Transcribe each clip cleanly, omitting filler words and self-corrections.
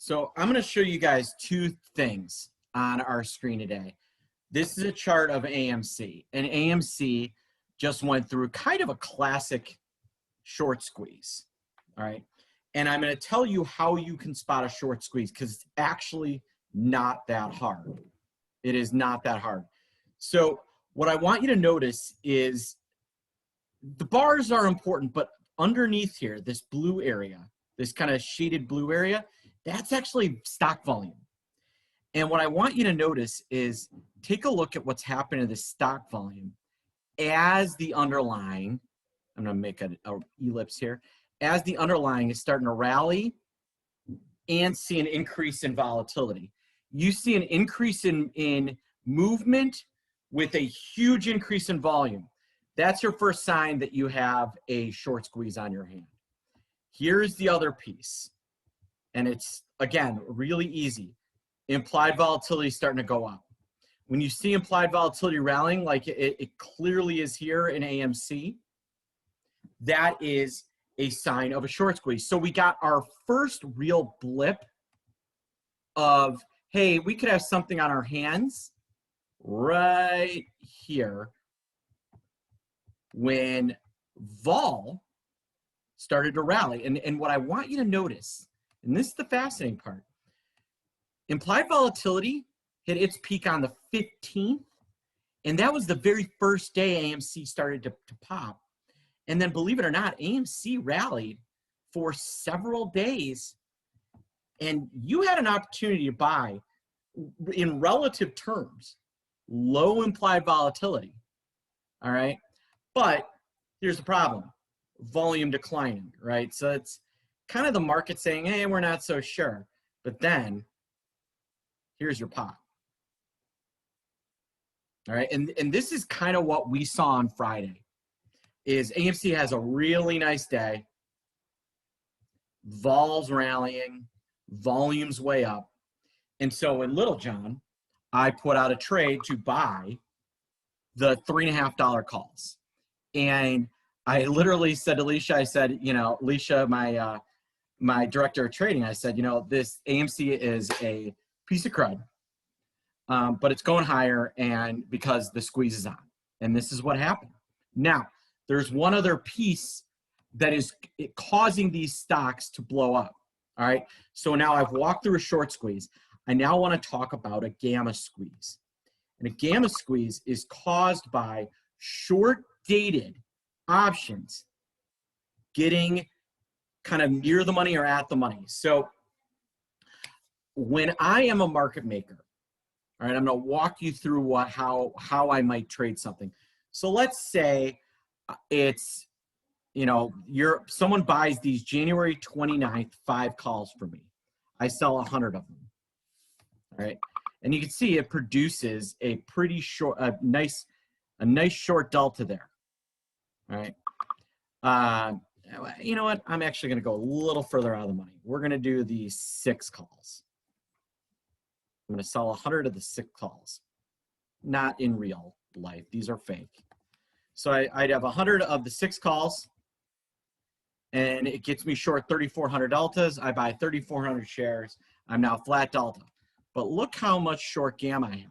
So I'm going to show you guys two things on our screen today. This is a chart of AMC, and AMC just went through kind of a classic short squeeze, all right? And I'm going to tell you how you can spot a short squeeze because it's actually not that hard. It is not that hard. So what I want you to notice is the bars are important, but underneath here, this blue area, this kind of shaded blue area, that's actually stock volume. And what I want you to notice is take a look at what's happening to the stock volume as the underlying, I'm going to make an ellipse here, as the underlying is starting to rally and see an increase in volatility. You see an increase in movement with a huge increase in volume. That's your first sign that you have a short squeeze on your hand. Here's the other piece. And it's, again, really easy. Implied volatility is starting to go up. When you see implied volatility rallying, like it clearly is here in AMC, that is a sign of a short squeeze. So we got our first real blip of, hey, we could have something on our hands right here when vol started to rally. And what I want you to notice, and this is the fascinating part, implied volatility hit its peak on the 15th, and that was the very first day AMC started to pop. And then, believe it or not, AMC rallied for several days, and you had an opportunity to buy, in relative terms, low implied volatility, all right? But here's the problem, volume declining, right? So it's kind of the market saying, hey, we're not so sure. But then here's your pop. All right, and this is kind of what we saw on Friday, is AMC has a really nice day. Vol's rallying, volume's way up. And so in Little John, I put out a trade to buy the $3.50 calls. And I literally said to Alicia, I said, you know, Alicia, my director of trading, I said, you know, this AMC is a piece of crud, but it's going higher, and because the squeeze is on. And this is what happened. Now, there's one other piece that is causing these stocks to blow up. All right. So now I've walked through a short squeeze. I now want to talk about a gamma squeeze. And a gamma squeeze is caused by short-dated options getting kind of near the money or at the money. So when I am a market maker, all right, I'm going to walk you through how I might trade something. So let's say it's, you know, someone buys these January 29th 5 calls for me. I sell 100 of them. All right, and you can see it produces a pretty short, a nice short delta there. All right, you know what? I'm actually going to go a little further out of the money. We're going to do the 6 calls. I'm going to sell 100 of the 6 calls, not in real life. These are fake. So I'd have 100 of the 6 calls, and it gets me short 3,400 deltas. I buy 3,400 shares. I'm now flat delta. But look how much short gamma I have.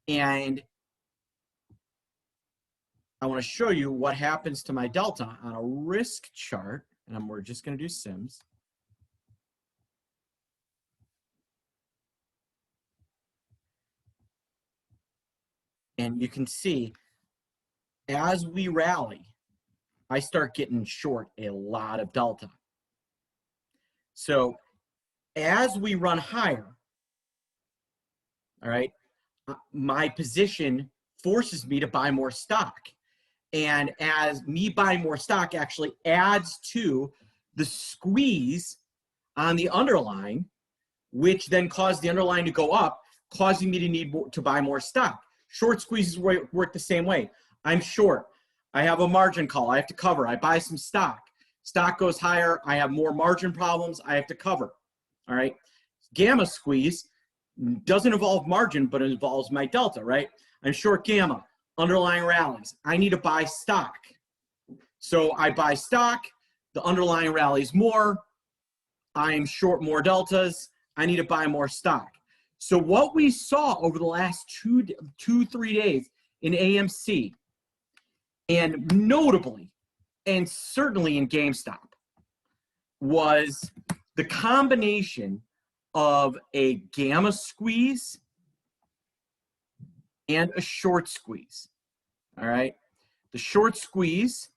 And I want to show you what happens to my delta on a risk chart. And we're just going to do Sims. And you can see, as we rally, I start getting short a lot of delta. So as we run higher, all right, my position forces me to buy more stock. And as me buying more stock actually adds to the squeeze on the underlying, which then caused the underlying to go up, causing me to need to buy more stock. Short squeezes work the same way. I'm short. I have a margin call. I have to cover. I buy some stock. Stock goes higher. I have more margin problems. I have to cover. All right. Gamma squeeze doesn't involve margin, but it involves my delta, right? I'm short gamma, underlying rallies. I need to buy stock. So I buy stock, the underlying rallies more. I'm short more deltas. I need to buy more stock. So what we saw over the last 3 days in AMC, and notably, and certainly in GameStop, was the combination of a gamma squeeze and a short squeeze. All right. The short squeeze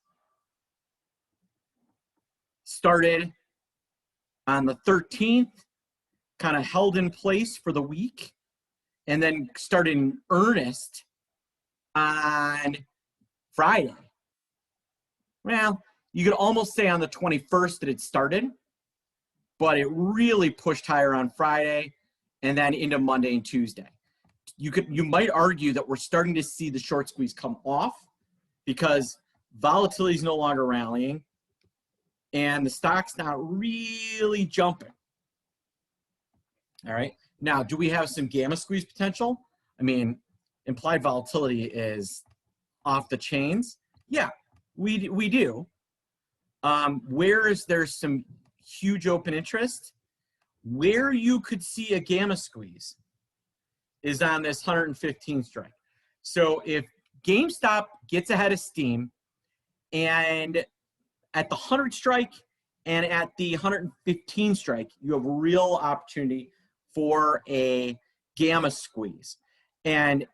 started on the 13th, kind of held in place for the week, and then started in earnest on Friday. Well, you could almost say on the 21st that it started, but it really pushed higher on Friday and then into Monday and Tuesday. You might argue that we're starting to see the short squeeze come off because volatility is no longer rallying and the stock's not really jumping. All right. Now, do we have some gamma squeeze potential? I mean, implied volatility is off the chains. Yeah, we do. Where is there some huge open interest? Where you could see a gamma squeeze is on this 115 strike. So if GameStop gets ahead of steam and at the 100 strike and at the 115 strike, you have a real opportunity for a gamma squeeze. And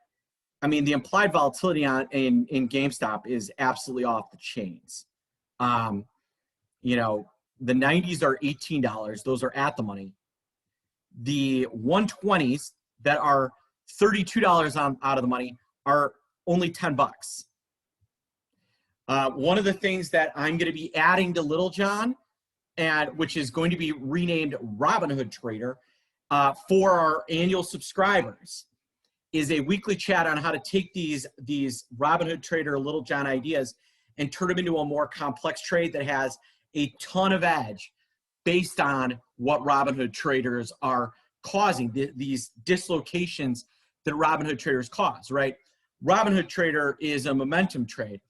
I mean, the implied volatility in GameStop is absolutely off the chains. You know, the 90s are $18. Those are at the money. The 120s that are $32 out of the money are only 10 bucks. One of the things that I'm going to be adding to Little John, and which is going to be renamed Robinhood Trader for our annual subscribers, is a weekly chat on how to take these Robinhood Trader Little John ideas and turn them into a more complex trade that has a ton of edge based on what Robinhood traders are causing, these dislocations that Robinhood traders cause, right? Robinhood Trader is a momentum trade.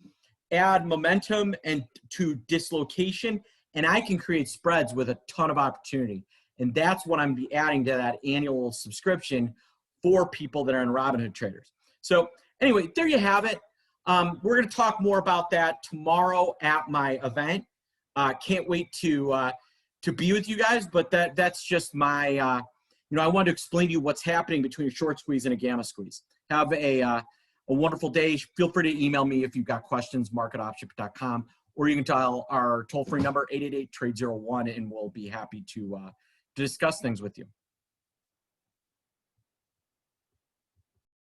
Add momentum and to dislocation, and I can create spreads with a ton of opportunity. And that's what I'm be adding to that annual subscription for people that are in Robinhood traders. So anyway, there you have it. We're going to talk more about that tomorrow at my event. Can't wait to be with you guys, but that's just my, you know, I wanted to explain to you what's happening between a short squeeze and a gamma squeeze. Have a wonderful day. Feel free to email me if you've got questions, mark@opship.com, or you can dial our toll-free number, 888-TRADE-01, and we'll be happy to discuss things with you.